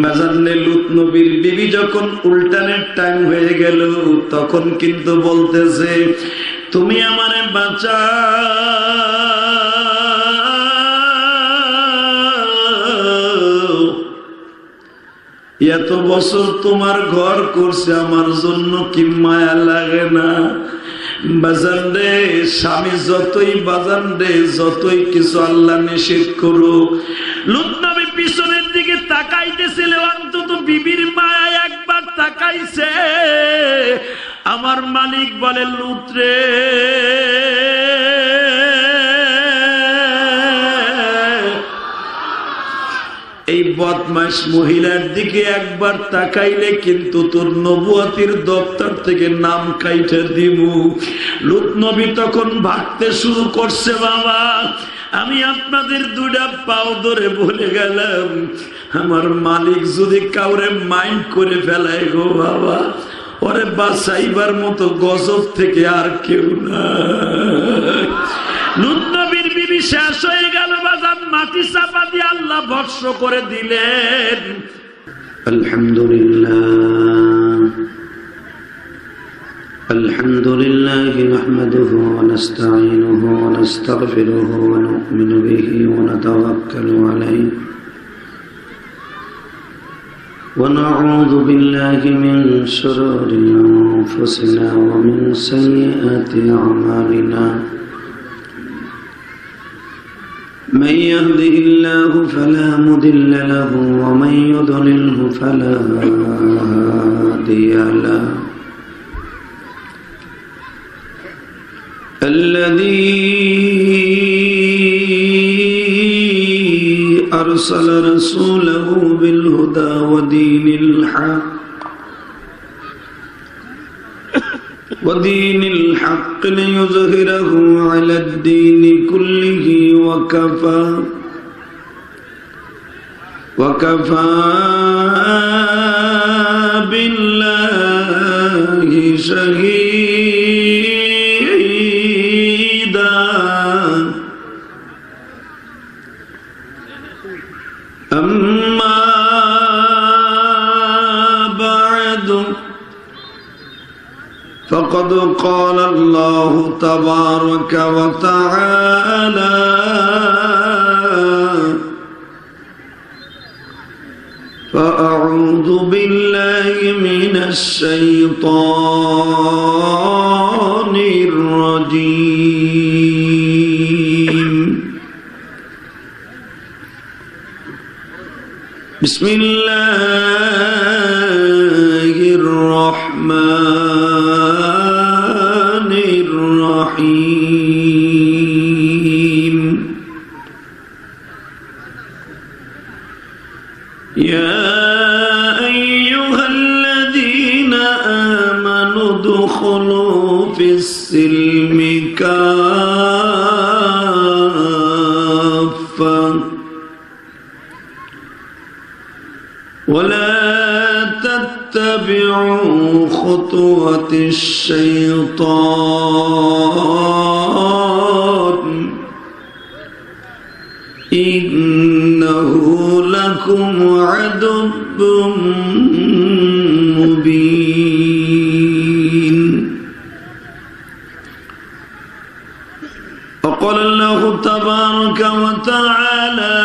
বাজারে লুত নবীর বিবি যখন উল্টানের টাইম হয়ে গেল, তখন কিন্তু বলতেছে, তুমি আমারে বাঁচাও, এত বছর তোমার ঘর করছে, আমার জন্য কি মায়া লাগে না? বাজান রে, স্বামী যতই বাজান রে, যতই কিছু আল্লাহ নিষেধ করুক, লুত নবী পিছনের দিকে তাকাইতেছিল, অন্তত বিবির মায়া একবার তাকাইছে। আমার মালিক বলে, লুত রে, এই বদমাশ মহিলার দিকে একবার তাকাইলে কিন্তু তোর নবুয়তির দপ্তর থেকে নাম কাইটা দিব। লুত নবী তখন ভাবতে শুরু করছে, বাবা আমি আপনাদের দুইটা পাও ধরে বলে গেলাম, আমার মালিক যদি কাউরে মাইন্ড করে ফেলায় গো বাবা, ওরে বাঁচাইবার মতো গজব থেকে আর কেউ না। লুত নবীর বিবি শেষ হয়ে গেল, বাজান মাটি চাপা দিয়ে আল্লাহ ভস্ম করে দিলেন। আলহামদুলিল্লাহ আলহামদুলিল্লাহি নাহমাদুহু ওয়া নাস্তাঈনুহু ওয়া নাস্তাগফিরুহু ওয়া নু'মিনু বিহি ওয়া নাতাওয়াক্কালু আলাইহি ওয়া নাউযু বিল্লাহি মিন শুরুরি আনফুসিনা ওয়া মিন সাইয়্যাতি আ'মালিনা। من يهده الله فلا مضل له ومن يضلله فلا هادي له. الذي أرسل رسوله بالهدى ودين الحق ليظهره على الدين كله وكفى بالله شهيدا. أما بعد فقد قال الله تبارك وتعالى فأعوذ بالله من الشيطان الرجيم. بسم الله الرحمن الرحيم. يا أيها الذين آمنوا ادخلوا في السلم كافة ولا تتبعوا خطوات الشيطان إنه لكم عدو مبين. وقال الله تبارك وتعالى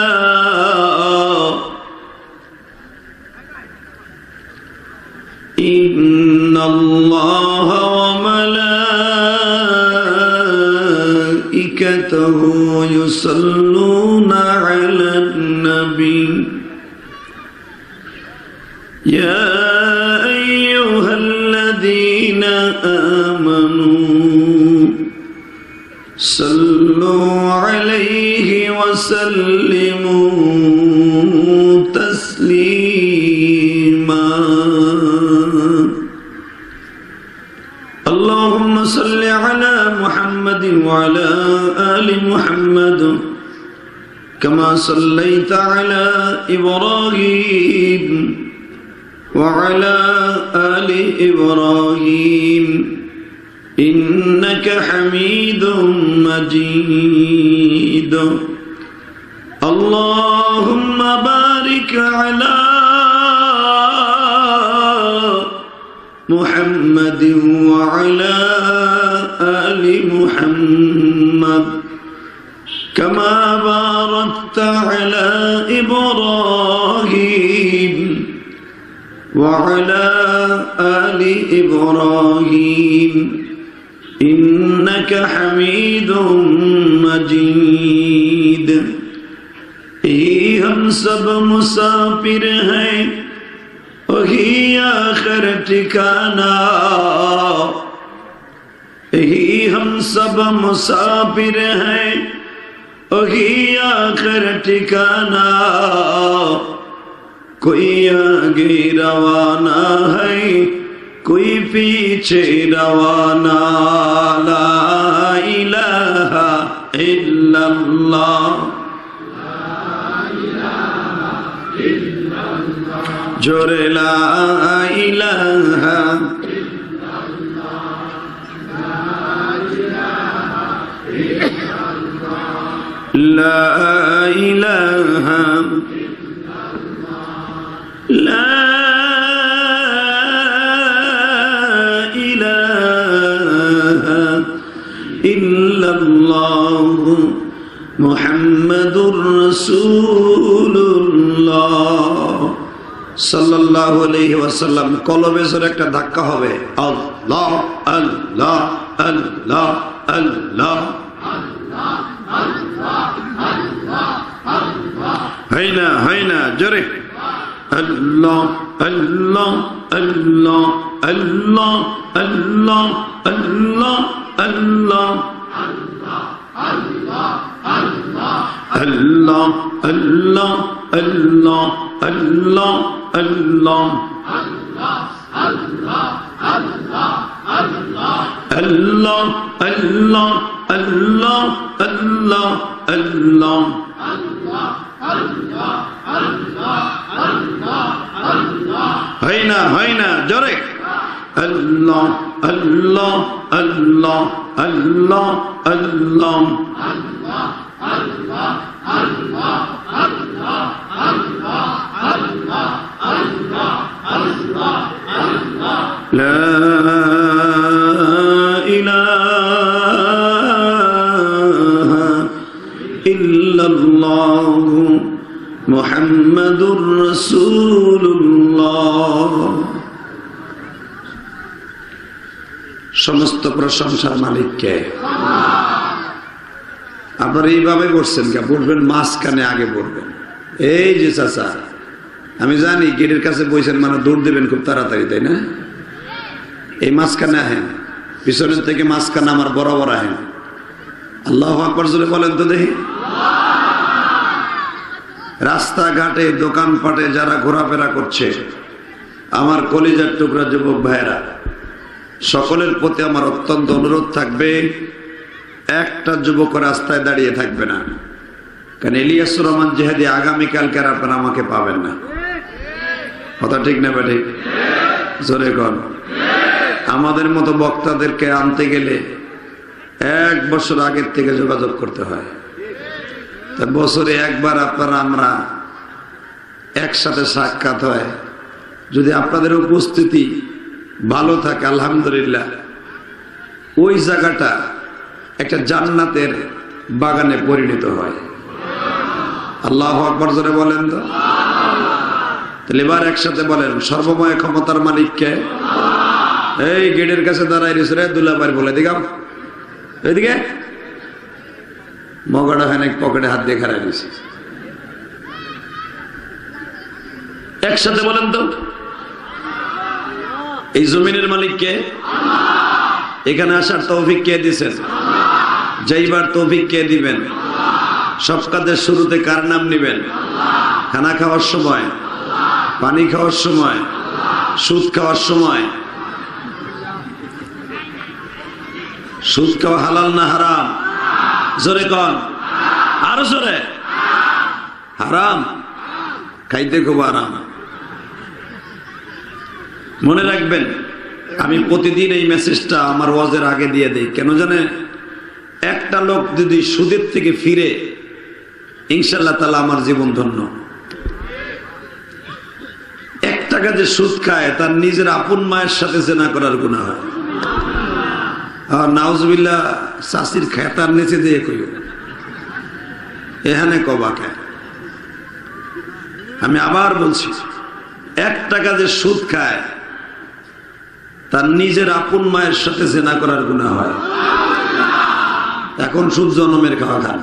إن الله وملائكته يصلون على النبي يا أيها الذين آمنوا صلوا عليه وسلموا تسليما. اللهم صل على محمد وعلى آل محمد كما صليت على إبراهيم وعلى آل إبراهيم إنك حميد مجيد. اللهم بارك على محمد وعلى آل محمد كما باركت على إبراهيم وعلى آل إبراهيم إنك حميد مجيد हम सब मुसाफिर हैं वही आखिर ठिकाना यही हम सब मुसाफिर हैं वही आखिर ठिकाना कोई आगे रवाना है कोई पीछे रवाना ला इलाहा इल्लल्लाह जोरे ला इलाहा ला इलाहा ला इलाहा इल्लल्लाह मुहम्मदुर रसूलुल्लाह সাল্লাল্লাহু আলাইহি ওয়াসাল্লাম। কলবে জোরে একটা ধাক্কা হবে, আল্লাহ আল্লাহ আল্লাহ আল্লাহ হয় না জোরে আল্লাহ আল্লাহ আল্লাহ আল্লাহ আল্লাহ আল্লাহ আল্লাহ Allah Allah Allah Allah Allah Allah Allah Allah Allah Allah হয় না জোরে Allah Allah Allah Allah Allah لا إله إلا الله محمد رسول الله। সমস্ত প্রশংসার মালিক কে? আপনারা এইভাবে বসছেন কে? বলবেন মাঝখানে আগে বলবেন। এই যে চাচা, আমি জানি গেটের কাছে বসেন মানে দৌড় দেবেন খুব তাড়াতাড়ি, তাই না? এই মাঝখানে আহেন, পিছনের থেকে মাঝখানে আমার বরাবর আহেন। আল্লাহু আকবার জোরে বলেন তো দেখি। রাস্তাঘাটে দোকানপাটে যারা ঘোরাফেরা করছে, আমার কলিজার টুকরা যুবক ভাইয়েরা, সকলের প্রতি আমার অত্যন্ত অনুরোধ থাকবে, একটা যুবক রাস্তায় দাঁড়িয়ে থাকবে না। কারণ ইলিয়াসুর রহমান জিহাদি আগামীকালকে আপনারা আমাকে পাবেন না। কথা ঠিক না বেঠি? জোরে কর। আমাদের মতো বক্তাদেরকে আনতে গেলে 1 বছর আগের থেকে যোগাযোগ করতে হয়। তা বছরে একবার আপনারা আমরা একসাথে সাক্ষাৎ হয়। যদি আপনাদের উপস্থিতি ভালো থাকে আলহামদুলিল্লাহ, ওই জায়গাটা একটা জান্নাতের বাগানে পরিণত হয়। আল্লাহু আকবার জোরে বলেন তো। তাহলে এবার একসাথে বলেন, সর্বময় ক্ষমতার মালিক কে? এই গেটের কাছে দাঁড়াই রয়েছে রে দুলাভাই, বলে দিগাম এদিকে মগড়া খানিক পকেটে হাত দিয়ে খারাই দিয়েছে। একসাথে বলেন তো, এই জমিনের মালিক কে? এখানে আসার তৌফিক কে দিয়েছেন? যাইবার তৌফিক কে দিবেন? সব কাজের শুরুতে কার নাম নিবেন? খানা খাওয়ার সময়, পানি খাওয়ার সময়, সুদ খাওয়ার সময়। সুদ খাওয়া হালাল না হারাম? জোরে কন, আরো জোরে। হারাম, খাইতে খুব আরাম। মনে রাখবেন, আমি প্রতিদিন এই মেসেজটা আমার ওয়াজের আগে দিয়ে দেই। কেন জানেন? একটা লোক যদি সুদের থেকে ফিরে, ইনশাআল্লাহ তাআলা আমার জীবন ধন্য। একটা টাকা যে সুদ খায় তার নিজের আপন মায়ের সাথে জেনা করার গুনাহ হয়। আর নাউজুবিল্লাহ শাশির খেতার নিচে দিয়ে কইও এখানে কবা খায়। আমি আবার বলছি, 1 টাকা যে সুদ খায় তার নিজের আপন মায়ের সাথে জেনা করার গুনাহ হয়। এখন সুদ জনমের খাওয়া খান।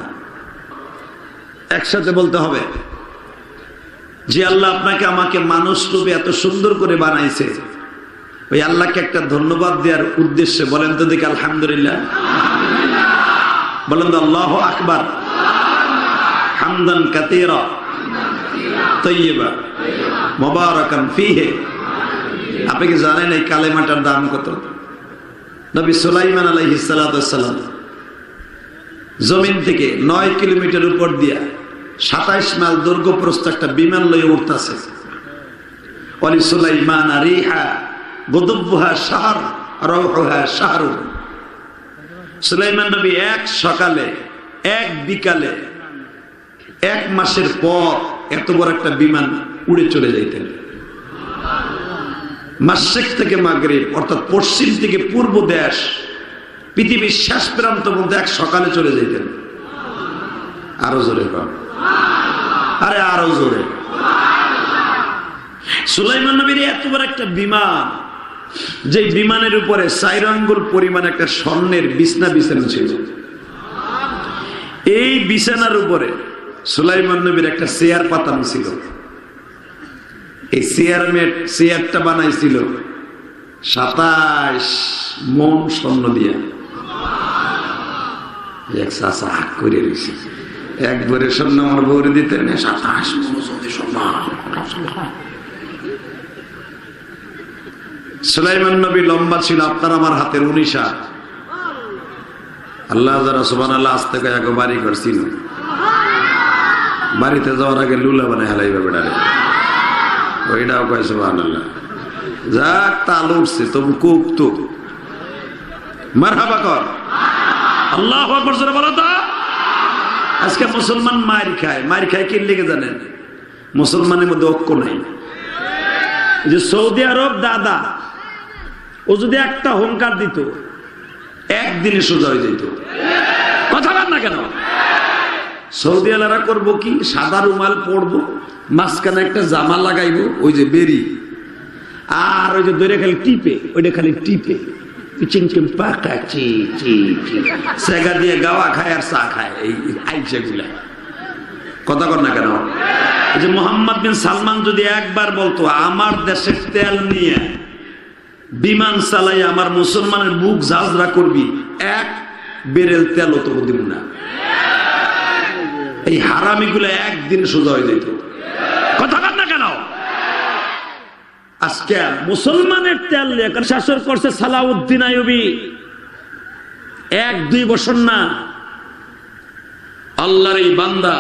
একসাথে বলতে হবে যে আল্লাহ আপনাকে আমাকে মানুষ রূপে এত সুন্দর করে বানাইছে, ওই আল্লাহকে একটা ধন্যবাদ দেওয়ার উদ্দেশ্যে বলেন তো দেখি আলহামদুলিল্লাহ, বলেন তো আল্লাহু আকবার, হামদান কাসীরা তাইয়্যিবা মুবারাকান ফীহি। আপনি কি জানেন এই কালেমাটার দাম কত? নবী সুলাইমান আলাইহিস সালাতু ওয়াস সালাম জমিন থেকে 9 কিলোমিটার উপর দিয়া 27 মাইল দৈর্ঘ্য প্রস্থ একটা বিমান লয়ে উঠতেছে। ওয়ালি সুলাইমান রিহা গুদুবুহা শাহর রাউহুহা শাহর। সুলাইমান নবী এক সকালে, এক বিকালে, 1 মাসের পর এত বড় একটা বিমান উড়ে চলে যাইতেন। মাশরিক থেকে মাগরিব, অর্থাৎ পশ্চিম থেকে পূর্ব দেশ, পৃথিবীর শেষ প্রান্ত পর্যন্ত এক সকালে চলে যেতেন। আরো জোরে কর, আরে আরো জোরে। সুলাইমান নবীর এত বড় একটা বিমান, যে বিমানের উপরে 4 আঙ্গুল পরিমাণ একটা স্বর্ণের বিছানা বিছানো ছিল। এই বিছানার উপরে সুলাইমান নবীর একটা চেয়ার পাতানো ছিল। এই চেয়ারটা বানাইছিল 27 মণ স্বর্ণ দিয়া। এক চাচা হাক করে রয়েছে, একবারে স্বর্ণ আমার বউরে দিতেন 27 মণ স্বর্ণ। সুলাইমান নবী লম্বা ছিল আপনার আমার হাতের 19 হাত। আল্লাহ যারা সুবহানাল্লাহ আস্তে কয়ে বাড়ি করছিল, বাড়িতে যাওয়ার আগে লুলা বানায় হালাইবে বেড়ারে, ওইটাও কয় সুবহানাল্লাহ। যাক তাল উঠছে তবু কুক তো মারহাবা কর, আল্লাহু আকবার জোরে বলো তো। আজকে মুসলমান মার খায় কি লেগে জানেন? মুসলমানের মধ্যে ঐক্য নাই। যে সৌদি আরব দাদা, ও যদি একটা হুঙ্কার দিত একদিনে সোজা হয়ে যেত। কথা বল না কেন? সৌদি আলারা করবো কি, সাদা রুমাল পরবো, মাঝখানে একটা জামা লাগাইবো, ওই যে বেরি, আর ওই যে দৈরে খালি টিপে, ওইটা খালি টিপে সেগা দিয়ে গাওয়া খায় আর চা খায়। এই আইসা গুলা কথা কর না কেন? এই যে মোহাম্মদ বিন সালমান যদি একবার বলতো আমার দেশের তেল নিয়ে বিমান চালাই আমার মুসলমানের বুক ঝাঁঝরা করবি, 1 বেরেল তেল তো দিব না। এই হারামি গুলো একদিন সোজা হয়ে যেত। কথা বল না কেন? আজকে মুসলমানের তেল নিয়ে শাসন করছে সালাউদ্দিন আইয়ুবী। 1-2 বছর না, আল্লাহর এই বান্দা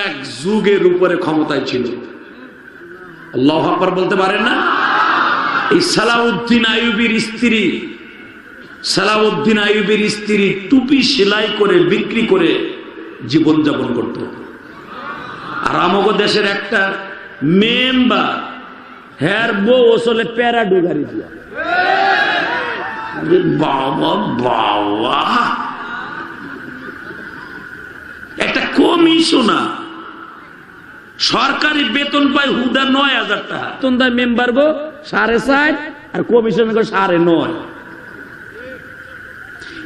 1 যুগের উপরে ক্ষমতায় ছিল। আল্লাহু আকবার বলতে পারেন না? এই সালাউদ্দিন আইয়ুবীর স্ত্রী টুপি সেলাই করে বিক্রি করে জীবন যাপন করত। আর আমাগো দেশের একটা মেম্বার, হ্যার বউ আসলে প্যারাডু গাড়ি দিয়া। বাবা বাবা, একটা কমিশনার সরকারি বেতন পায় হুদা 9,000 টাকা। তোমরা মেম্বার গো 7.5 আর কমিশন গো 9.5।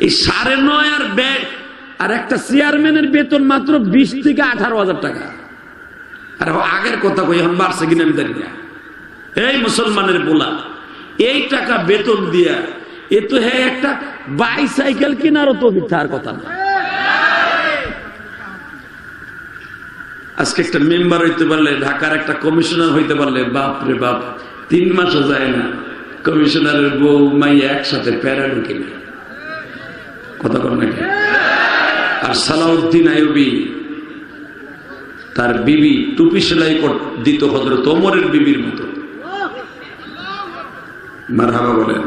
এই 9.5 আর ব্যাগ আর একটা চেয়ারম্যানের বেতন মাত্র 20 থেকে 18,000 টাকা। আর আগের কথা কই, এখন বাড়ছে কিনা আমি জানি না। এই মুসলমানের বলা এই টাকা বেতন দিয়া এ তো হ্যাঁ একটা বাইসাইকেল কেনারও তো মিথ্যার কথা না। আজকে একটা মেম্বার হইতে পারলে, ঢাকার একটা কমিশনার হইতে পারলে, বাপ রে বাপ, 3 মাসও যায় না কমিশনারের বউ মাই একসাথে প্যারাডু কিনে। কথা কর নাকি? আর সালাউদ্দিন আইয়ুবী তার বিবি টুপি সেলাই দিত হযরত ওমরের বিবির মতো। মারহাবা বলেন।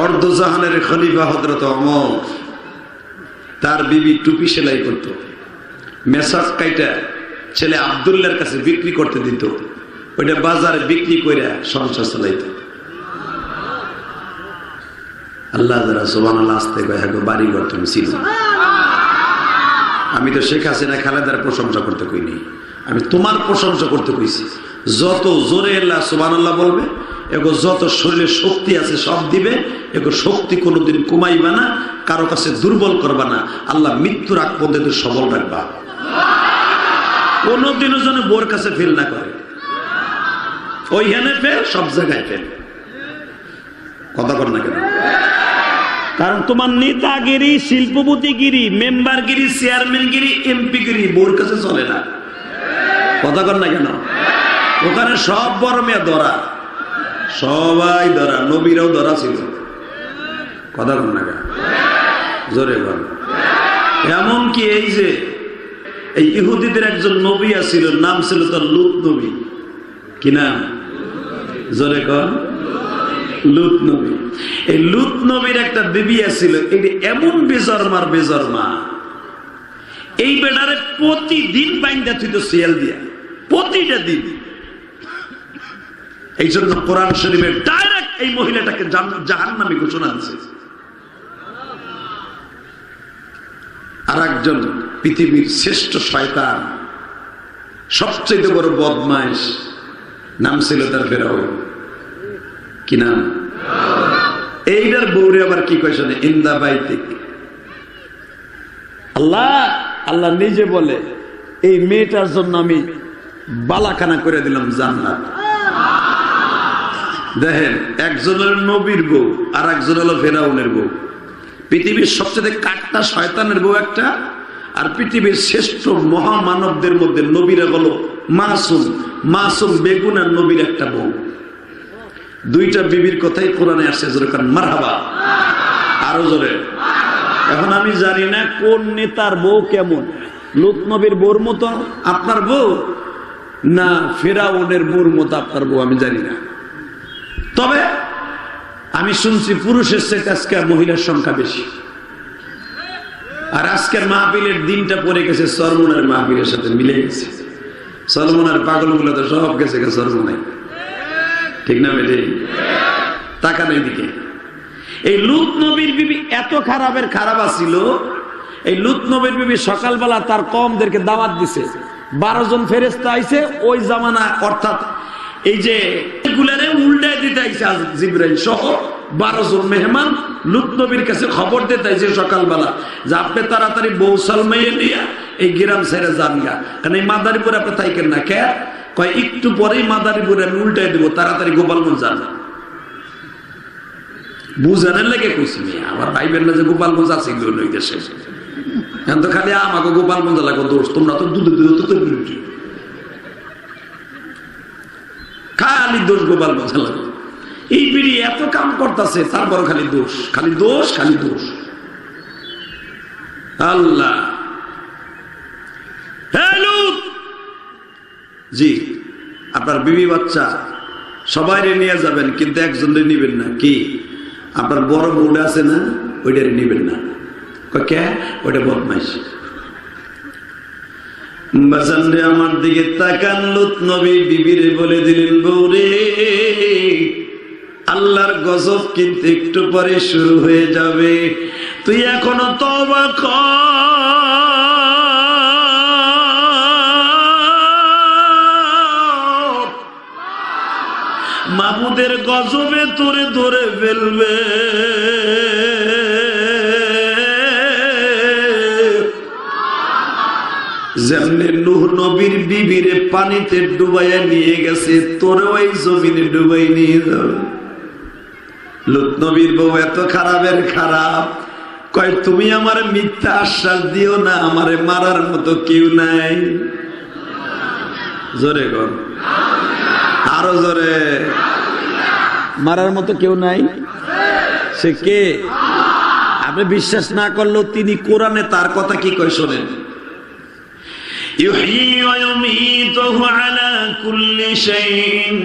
অর্ধজাহানের খলিফা হযরত ওমর, তার বিবি টুপি সেলাই করত, মেসাজ কাইটা ছেলে আব্দুল্লাহর কাছে বিক্রি করতে দিত। ওইটা বাজারে বিক্রি করে সংসার চালাইত। আল্লাহ যারা সুবহানাল্লাহ আসতে কয় হ্যাঁ বাড়ি ঘর তুমি ছিল। আমি তো শেখ হাসিনা খালেদার প্রশংসা করতে কইনি, আমি তোমার প্রশংসা করতে কইছি। যত জোরে আল্লাহ সুবহানাল্লাহ বলবে, এগো যত শরীরে শক্তি আছে সব দিবে, এগো শক্তি কোনোদিন কমাইবা না, কারো কাছে দুর্বল করবা না। আল্লাহ মৃত্যুর আগ পর্যন্ত সবল রাখবা, কোনোদিনও যেন বোর কাছে ফেল না করে। ওইখানে ফেল, সব জায়গায় ফেল। কথা কর না কেন? কারণ তোমার নেতাগিরি, শিল্পপতিগিরি, মেম্বারগিরি, চেয়ারম্যানগিরি, এমপিগিরি বোর কাছে চলে না। কথা কর না কেন? ওখানে সব বড় মেয়ে ধরা, সবাই ধরা, নবীরাও ধরা ছিল। কথা কর না কেন? জোরে বল। এমনকি এই যে এই ইহুদিদের একজন নবী আছিল, নাম ছিল তার লূত নবী। কি নাম? জোরে কর। লূত নবী। এই লূত নবীর একটা বিবি আছিল, এটি এমন বেজরমার বেজরমা, এই বেটারে প্রতিদিন বাইন্দা থইতো সিয়াল দিয়া, প্রতিটা দিন। এই জন্য কোরআন শরীফে ডাইরেক্ট এই মহিলাটাকে জাহান্নামী ঘোষণা আছে। আর একজন পৃথিবীর শ্রেষ্ঠ শয়তান, সবচেয়ে বড় বদমাইশ, নাম ছিল তার ফেরাউন। কি নাম? এইটার বউরে আবার কি কয় শোনে, ইন্দা বাইতিক। আল্লাহ নিজে বলে এই মেয়েটার জন্য আমি বালাখানা করে দিলাম জান্নাত। দেখেন, একজনের নবীর বউ আর একজন হলো ফেরাউনের বউ। পৃথিবীর সবচেয়ে কাটটা শয়তানের বউ একটা, আর পৃথিবীর শ্রেষ্ঠ মহামানবদের মধ্যে নবীরা হলো মাসুম, মাসুম বেগুনার নবীর একটা বউ। দুইটা বিবির কথাই কোরআনে আসছে, জোরে কারণ মারহাবা, আরো জোরে। এখন আমি জানি না কোন নেতার বউ কেমন, লূত নবীর বউর মতো আপনার বউ না ফেরাউনের বউর মতো আপনার বউ, আমি জানি না। তবে আমি শুনছি পুরুষের চেয়ে আজকে মহিলার সংখ্যা বেশি। আর আজকের মাহফিলের দিনটা পড়ে গেছে সরমনের মাহফিলের সাথে মিলে গেছে। সরমনের পাগলগুলো তো সব গেছে সরমনায়, ঠিক না বেটে? তাকান এদিকে। এই লূত নবীর বিবি এত খারাপের খারাপ ছিল, এই লূত নবীর বিবি সকালবেলা তার কওমদেরকে দাওয়াত দিছে। 12 জন ফেরেশতা আইছে ওই জামানা, অর্থাৎ এই যে এগুলারে উল্টায় দিতে আইছে জিবরাইল সহ 12 জন মেহমান লূত নবীর কাছে খবর দিতে আইছে সকালবেলা যে আপনি তাড়াতাড়ি বউ সালমাইয়ে নিয়ে এই গ্রাম ছেড়ে যান গা, কারণ এই মাদারীপুর আপনি থাকেন না। কে কয় একটু পরেই মাদারীপুরে আমি উল্টাই দেবো, তাড়াতাড়ি গোপালগঞ্জ যান। বুঝানোর লেগে কইছি আমার ভাইবেন না যে গোপালগঞ্জ আছে ওই দেশে, এখন তো খালি আমাকে গোপালগঞ্জ লাগো দোষ, তোমরা তো দুধে দুধে খালি দোষ গোপালগঞ্জ লাগো। এই বিড়ি এত কাম করতেছে, তারপর খালি দোষ, খালি দোষ, খালি দোষ। আল্লাহ জি, আপনার বিবি বাচ্চা সবাই নিয়ে যাবেন, কিন্তু একজনরে নিবেন না। কি? আপনার বড় বউটা আছে না, ওইটারে নিবেন না। কে? ওইটা বদমাইশ। বাজানরে আমার দিকে তাকান, লূত নবী বিবিরে বলে দিলেন, বউরে আল্লাহর গজব কিন্তু একটু পরে শুরু হয়ে যাবে, তুই এখনো তওবা কর। মাবুদের গজবে তোরে ধরে ফেলবে। যেমনি নূহ নবীর বিবিরে পানিতে ডুবাইয়া নিয়ে গেছে, তোরে ওই জমিনে ডুবাই নিয়ে যাবে। লূত নবীর বউ এত খারাপের খারাপ, কয় তুমি আমার মিথ্যা আশ্বাস দিও না, আমারে মারার মতো কেউ নাই। জোরে গো, আরো জোরে। মারার মতো কেউ নাই, সে কে? আপনি বিশ্বাস না করলেও তিনি কোরআনে তার কথা কি কয় শোনেন। ইউহয়ী ওয়া ইউমীতুহু আলা কুল্লি শাইইন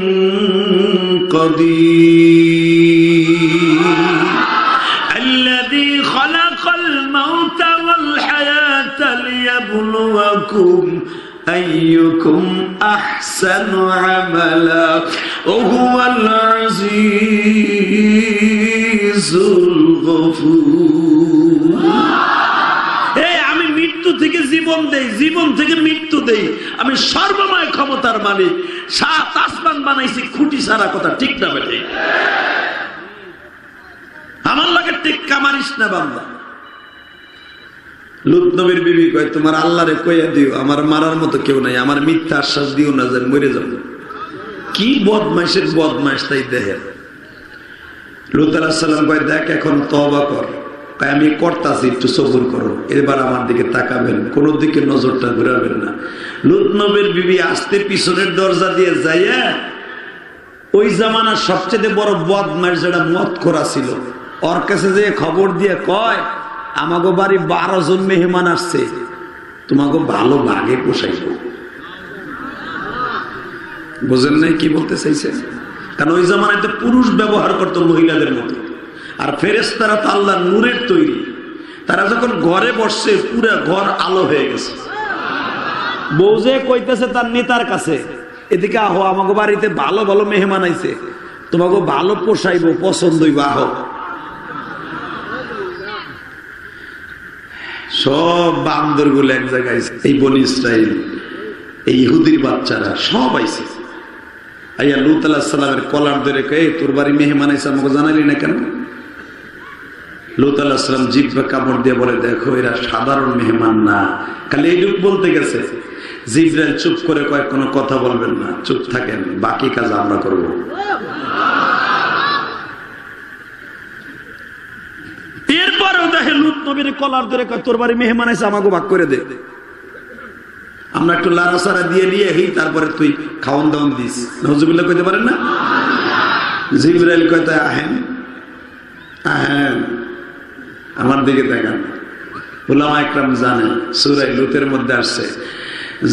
কাদির আল্লাযী খালাকাল মাউতা ওয়াল হায়াতা লিয়াবলুয়াকুম আইয়ুকুম আহসানু আমালা ওয়া হুয়াল আজিজুল গফুর। আমি মৃত্যু থেকে জীবন দেই, জীবন থেকে মৃত্যু দেই, আমি সর্বময় ক্ষমতার মালিক। সাত আসমান বানাইছি খুঁটি ছাড়া, কথা ঠিক না বেটে? আমার লাগে টেক্কা মারিস না বান্দা। লূত নবীর বিবি কয়, তোমার আল্লাহরে কইয়া দিও আমার মারার মতো কেউ নাই, আমার মিথ্যা আশ্বাস দিও না যে মরে যাব। কি বদমাইশের বদমাইশ তাই দেখেন। লূত আলাইহিস সালাম কয়, দেখ এখন তওবা কর। আমি করতাছি, একটু সবুর করো, এবার আমার দিকে তাকাবেন, কোন দিকে নজরটা ঘুরাবেন না। লূত নবীর বিবি আস্তে পিছনের দরজা দিয়ে যাইয়া ওই জামানার সবচেয়ে বড় বদমাইশ যেটা মদ করা ছিল, ওর কাছে যে খবর দিয়ে কয়, আমাগো বাড়ি 12 জন মেহমান আসছে, তোমাকে ভালো ভাগে পোষাইব। বুঝেন নাই কি বলতে চাইছেন? কারণ ওই জামানায় তো পুরুষ ব্যবহার করতো মহিলাদের মতো, আর ফেরেশতারা তো আল্লাহর নূরের তৈরি। তারা যখন ঘরে বসছে পুরো ঘর আলো হয়ে গেছে। বউ যে কইতেছে তার নেতার কাছে, এদিকে আহো, আমাকে বাড়িতে ভালো ভালো মেহমান আইছে, তোমাকে ভালো পোষাইব, পছন্দ হইব, আহো। সব বান্দর গুলো এক জায়গায়, এই বনি ইসরাইল, এই ইহুদির বাচ্চারা সব আইছে। আইয়া লূত আলাইহিস সালামের কলার ধরে কয়ে, তোর বাড়ি মেহমান আইছে, আমাকে জানালি না কেন? লূত আলাইহিস সালাম জিহ্বা কামড় দিয়ে বলে, দেখো এরা সাধারণ মেহমান না। খালি এইটুক বলতে গেছে, জিবরাইল চুপ করে কয়, কোনো কথা বলবেন না, চুপ থাকেন, বাকি কাজ আমরা করব। এরপরেও দেখে লূত নবীর কলার ধরে কয়, তোর বাড়ি মেহমান আছে, আমাকে ভাগ করে দে, আমরা একটু লাড়াচাড়া দিয়ে নিয়ে তারপরে তুই খাওয়ান দাওয়ান দিস। নাউজুবিল্লাহ কইতে পারেন না? জিবরাইল কয়, তাই আহেন আহেন, আমার দিকে দেখান। উলামা ইকরাম জানে সূরা লূতের মধ্যে আসছে,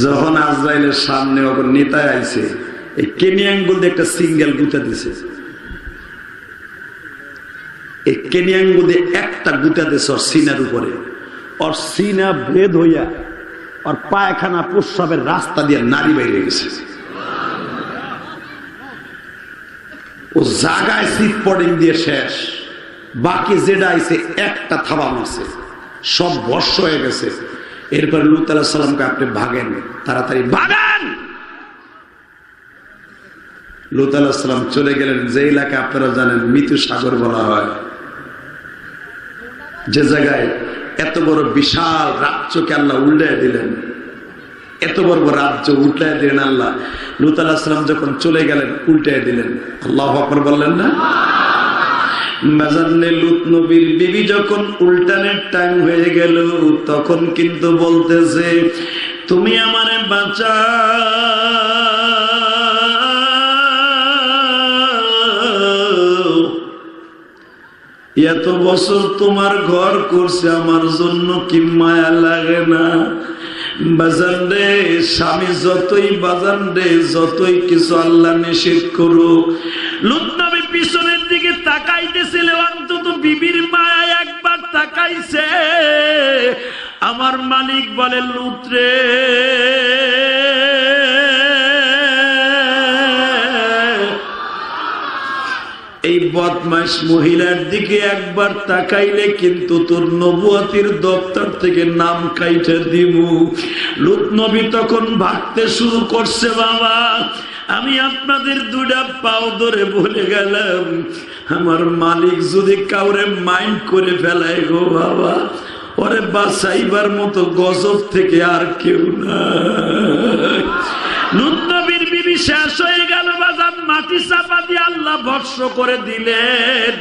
যখন আজরাইলের সামনে ওপর নেতায় আইছে, এই কেনিয়াঙ্গুল দিয়ে একটা সিঙ্গেল গুতা দিছে। এই কেনিয়াঙ্গুল দিয়ে একটা গুতা দিছে ওর সিনার উপরে, ওর সিনা ভেদ হইয়া ওর পায়খানা প্রস্রাবের রাস্তা দিয়ে নারী বাইরে গেছে। ও জায়গায় সিট পডিং দিয়ে শেষ, বাকি যেটা আইছে একটা থাবা মারছে, সব ভস্য হয়ে গেছে। এরপর লূত আলাইহিস সালামকে, আপনি ভাগেন, তাড়াতাড়ি ভাগেন। লূত আলাইহিস সালাম চলে গেলেন যে এলাকা আপনারা জানেন মৃত্যু সাগর বলা হয়, যে জায়গায় এত বড় বিশাল রাজ্যকে আল্লাহ উল্টায় দিলেন, এত বড় রাজ্য উল্টায় দিলেন আল্লাহ। লূত আলাইহিস সালাম যখন চলে গেলেন উল্টায় দিলেন। আল্লাহু আকবার বললেন না? মাজান্নে লূত নবীর বিবি যখন উল্টানের টাইম হয়ে গেল, তখন কিন্তু বলতেছে, তুমি আমারে বাঁচাও, এত বছর তোমার ঘর করছে, আমার জন্য কি মায়া লাগে না? বাজান রে, স্বামী যতই বাজান রে, যতই কিছু আল্লাহ নিষেধ করো, লূত নবী পিছনের দিকে তাকাইতেছিল, অন্তত বিবির মায়া একবার তাকাইছে। আমার মালিক বলে, লূত রে, এই বদমাইশ মহিলার দিকে একবার তাকাইলে কিন্তু তোর নবুয়তির দপ্তর থেকে নাম কাইটা দিব। লূত নবী তখন ভাবতে শুরু করছে, বাবা আমি আপনাদের দুটা পাও ধরে বলে গেলাম, আমার মালিক যদি কাউরে মাইন্ড করে ফেলায় গো বাবা, ওরে বাঁচাইবার মতো গজব থেকে আর কেউ না। লূত নবীর বিবি শেষ হয়ে গেল বাজান, মাটি চাপা দিয়ে আল্লাহ ভস্ম করে দিলেন।